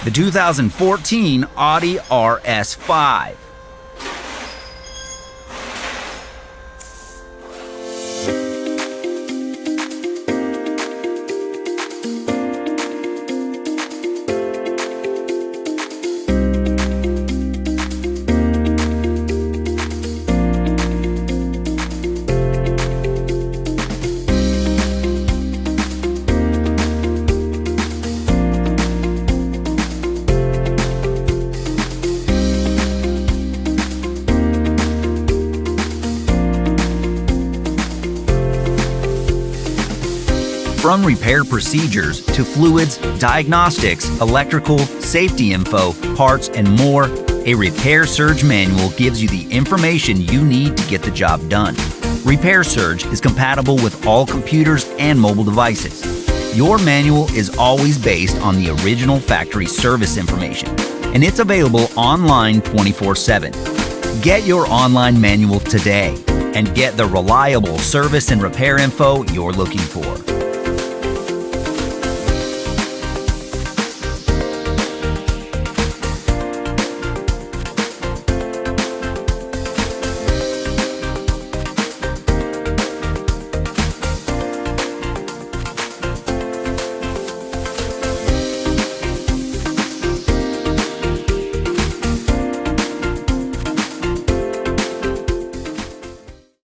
the 2014 Audi RS5. From repair procedures to fluids, diagnostics, electrical, safety info, parts, and more, a Repair Surge manual gives you the information you need to get the job done. Repair Surge is compatible with all computers and mobile devices. Your manual is always based on the original factory service information, and it's available online 24/7. Get your online manual today and get the reliable service and repair info you're looking for.